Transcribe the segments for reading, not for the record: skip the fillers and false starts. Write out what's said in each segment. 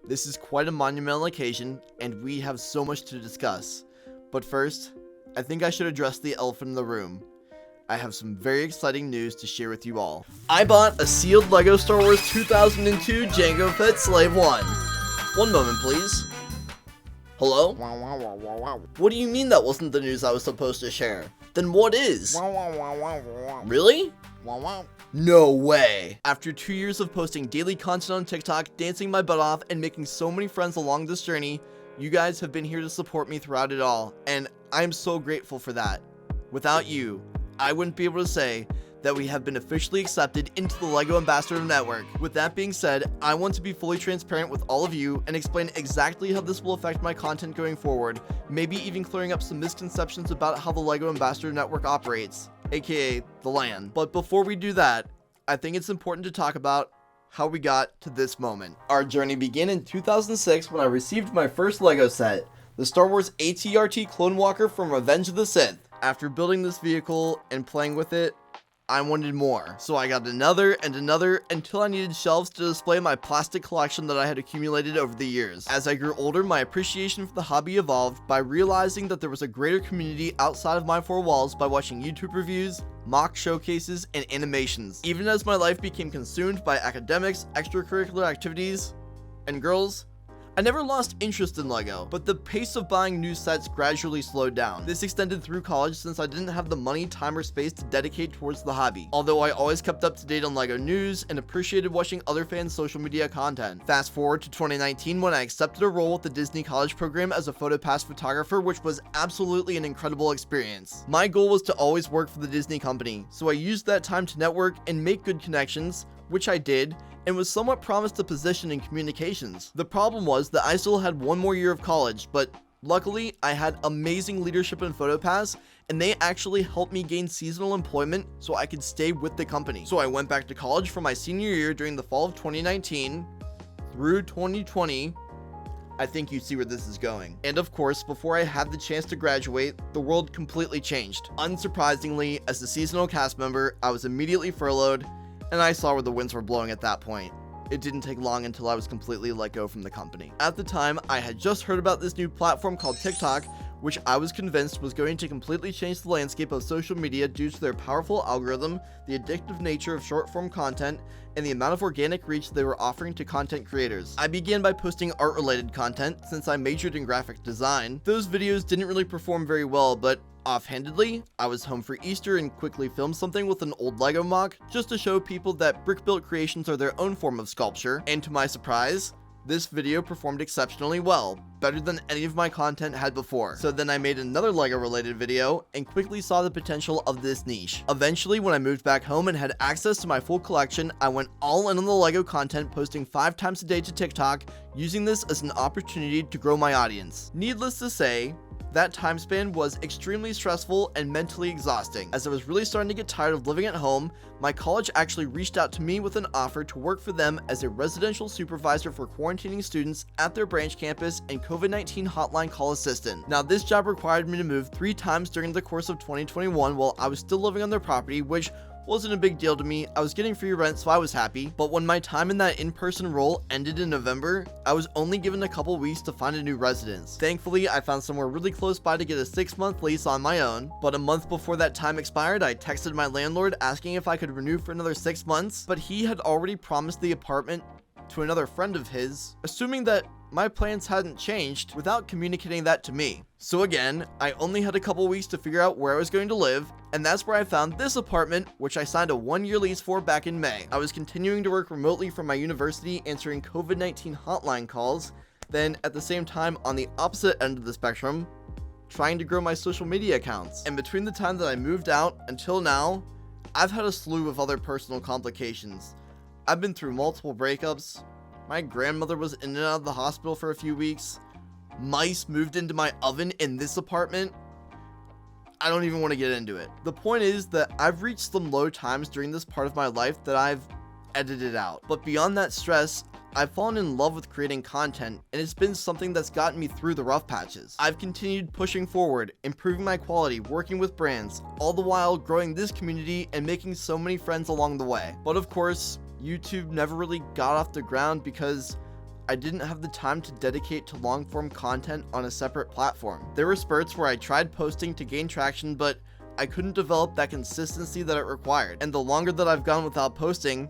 This is quite a monumental occasion, and we have so much to discuss. But first, I think I should address the elephant in the room. I have some very exciting news to share with you all. I bought a sealed LEGO Star Wars 2002 Jango Fett Slave 1. One moment, please. Hello? What do you mean that wasn't the news I was supposed to share? Then what is? Really? No way! After 2 years of posting daily content on TikTok, dancing my butt off, and making so many friends along this journey, you guys have been here to support me throughout it all, and I'm so grateful for that. Without you, I wouldn't be able to say that we have been officially accepted into the LEGO Ambassador Network. With that being said, I want to be fully transparent with all of you and explain exactly how this will affect my content going forward, maybe even clearing up some misconceptions about how the LEGO Ambassador Network operates, aka the LAN. But before we do that, I think it's important to talk about how we got to this moment. Our journey began in 2006 when I received my first LEGO set, the Star Wars AT-RT Clone Walker from Revenge of the Sith. After building this vehicle and playing with it, I wanted more. So I got another and another until I needed shelves to display my plastic collection that I had accumulated over the years. As I grew older, my appreciation for the hobby evolved by realizing that there was a greater community outside of my four walls by watching YouTube reviews, mock showcases, and animations. Even as my life became consumed by academics, extracurricular activities, and girls, I never lost interest in LEGO, but the pace of buying new sets gradually slowed down. This extended through college since I didn't have the money, time, or space to dedicate towards the hobby. Although I always kept up to date on LEGO news and appreciated watching other fans' social media content. Fast forward to 2019 when I accepted a role with the Disney College program as a PhotoPass photographer, which was absolutely an incredible experience. My goal was to always work for the Disney company, so I used that time to network and make good connections, which I did, and was somewhat promised a position in communications. The problem was that I still had one more year of college, but luckily I had amazing leadership in PhotoPass, and they actually helped me gain seasonal employment so I could stay with the company. So I went back to college for my senior year during the fall of 2019 through 2020. I think you see where this is going. And of course, before I had the chance to graduate, the world completely changed. Unsurprisingly, as a seasonal cast member, I was immediately furloughed, and I saw where the winds were blowing at that point. It didn't take long until I was completely let go from the company. At the time, I had just heard about this new platform called TikTok, which I was convinced was going to completely change the landscape of social media due to their powerful algorithm, the addictive nature of short-form content, and the amount of organic reach they were offering to content creators. I began by posting art-related content since I majored in graphic design. Those videos didn't really perform very well, but offhandedly, I was home for Easter and quickly filmed something with an old LEGO mock just to show people that brick-built creations are their own form of sculpture, and to my surprise, this video performed exceptionally well, better than any of my content had before. So then I made another LEGO related video and quickly saw the potential of this niche. Eventually, when I moved back home and had access to my full collection, I went all in on the LEGO content, posting 5 times a day to TikTok, using this as an opportunity to grow my audience. Needless to say, that time span was extremely stressful and mentally exhausting. As I was really starting to get tired of living at home, my college actually reached out to me with an offer to work for them as a residential supervisor for quarantining students at their branch campus and COVID-19 hotline call assistant. Now, this job required me to move 3 times during the course of 2021 while I was still living on their property, which wasn't a big deal to me. I was getting free rent, so I was happy. But when my time in that in-person role ended in November, I was only given a couple weeks to find a new residence. Thankfully, I found somewhere really close by to get a 6-month lease on my own. But a month before that time expired, I texted my landlord asking if I could renew for another 6 months, but he had already promised the apartment to another friend of his, assuming that my plans hadn't changed without communicating that to me. So again, I only had a couple weeks to figure out where I was going to live, and that's where I found this apartment, which I signed a 1-year lease for back in May. I was continuing to work remotely from my university, answering COVID-19 hotline calls, then at the same time on the opposite end of the spectrum, trying to grow my social media accounts. And between the time that I moved out until now, I've had a slew of other personal complications. I've been through multiple breakups. My grandmother was in and out of the hospital for a few weeks. Mice moved into my oven in this apartment. I don't even want to get into it. The point is that I've reached some low times during this part of my life that I've edited out. But beyond that stress, I've fallen in love with creating content, and it's been something that's gotten me through the rough patches. I've continued pushing forward, improving my quality, working with brands, all the while growing this community and making so many friends along the way. But of course, YouTube never really got off the ground because I didn't have the time to dedicate to long-form content on a separate platform. There were spurts where I tried posting to gain traction, but I couldn't develop that consistency that it required. And the longer that I've gone without posting,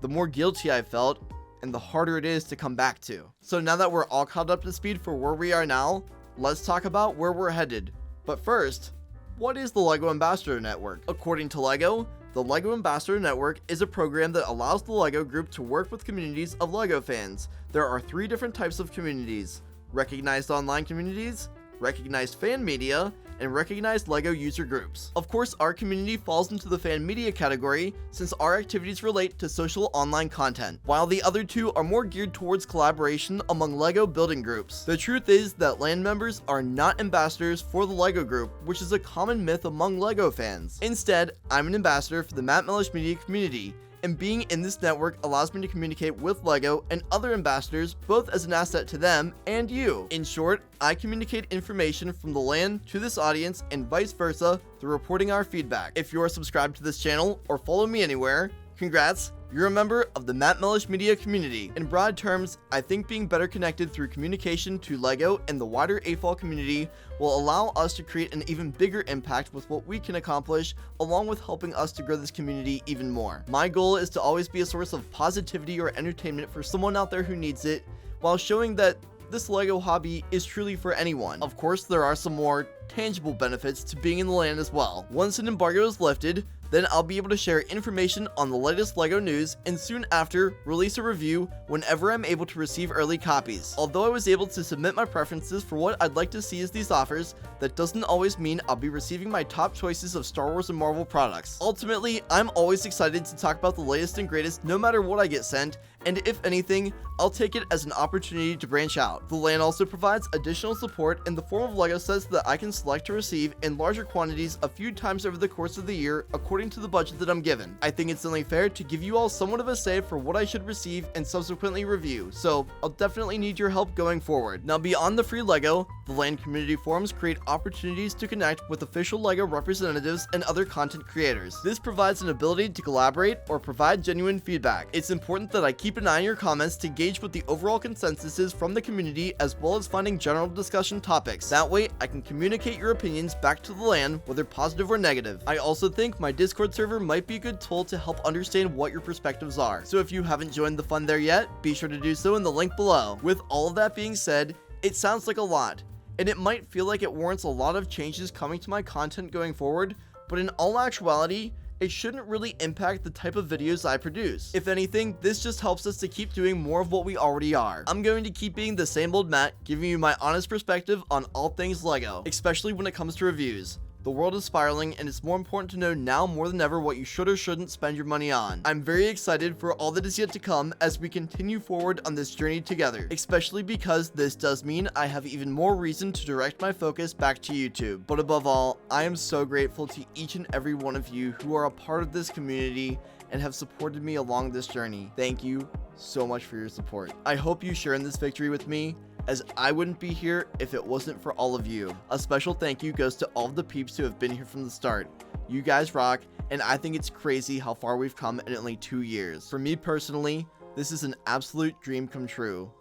the more guilty I felt, and the harder it is to come back to. So now that we're all caught up to speed for where we are now, let's talk about where we're headed. But first, what is the LEGO Ambassador Network? According to LEGO, the LEGO Ambassador Network is a program that allows the LEGO Group to work with communities of LEGO fans. There are 3 different types of communities: recognized online communities, recognized fan media, and recognized LEGO user groups. Of course, our community falls into the fan media category since our activities relate to social online content, while the other 2 are more geared towards collaboration among LEGO building groups. The truth is that LAN members are not ambassadors for the LEGO Group, which is a common myth among LEGO fans. Instead, I'm an ambassador for the Mellish media community, and being in this network allows me to communicate with LEGO and other ambassadors, both as an asset to them and you. In short, I communicate information from the LAN to this audience and vice versa through reporting our feedback. If you are subscribed to this channel or follow me anywhere, congrats, you're a member of the Mellish media community. In broad terms, I think being better connected through communication to LEGO and the wider AFOL community will allow us to create an even bigger impact with what we can accomplish, along with helping us to grow this community even more. My goal is to always be a source of positivity or entertainment for someone out there who needs it, while showing that this LEGO hobby is truly for anyone. Of course, there are some more tangible benefits to being in the LAN as well. Once an embargo is lifted, then I'll be able to share information on the latest LEGO news, and soon after, release a review whenever I'm able to receive early copies. Although I was able to submit my preferences for what I'd like to see as these offers, that doesn't always mean I'll be receiving my top choices of Star Wars and Marvel products. Ultimately, I'm always excited to talk about the latest and greatest no matter what I get sent, and if anything, I'll take it as an opportunity to branch out. The LAN also provides additional support in the form of LEGO sets that I can select to receive in larger quantities a few times over the course of the year according to the budget that I'm given. I think it's only fair to give you all somewhat of a say for what I should receive and subsequently review, so I'll definitely need your help going forward. Now, beyond the free LEGO, the LAN community forums create opportunities to connect with official LEGO representatives and other content creators. This provides an ability to collaborate or provide genuine feedback. It's important that I keep an eye on your comments to gauge what the overall consensus is from the community, as well as finding general discussion topics. That way, I can communicate your opinions back to the LAN, whether positive or negative. I also think my Discord server might be a good tool to help understand what your perspectives are. So if you haven't joined the fun there yet, be sure to do so in the link below. With all of that being said, it sounds like a lot, and it might feel like it warrants a lot of changes coming to my content going forward, but in all actuality, it shouldn't really impact the type of videos I produce. If anything, this just helps us to keep doing more of what we already are. I'm going to keep being the same old Matt, giving you my honest perspective on all things LEGO, especially when it comes to reviews. The world is spiraling, and it's more important to know now more than ever what you should or shouldn't spend your money on. I'm very excited for all that is yet to come as we continue forward on this journey together, especially because this does mean I have even more reason to direct my focus back to YouTube. But above all, I am so grateful to each and every one of you who are a part of this community and have supported me along this journey. Thank you so much for your support. I hope you share in this victory with me, as I wouldn't be here if it wasn't for all of you. A special thank you goes to all of the peeps who have been here from the start. You guys rock, and I think it's crazy how far we've come in only 2 years. For me personally, this is an absolute dream come true,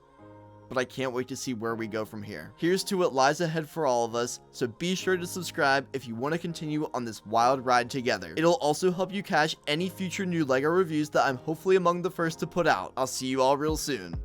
but I can't wait to see where we go from here. Here's to what lies ahead for all of us, so be sure to subscribe if you want to continue on this wild ride together. It'll also help you catch any future new LEGO reviews that I'm hopefully among the first to put out. I'll see you all real soon.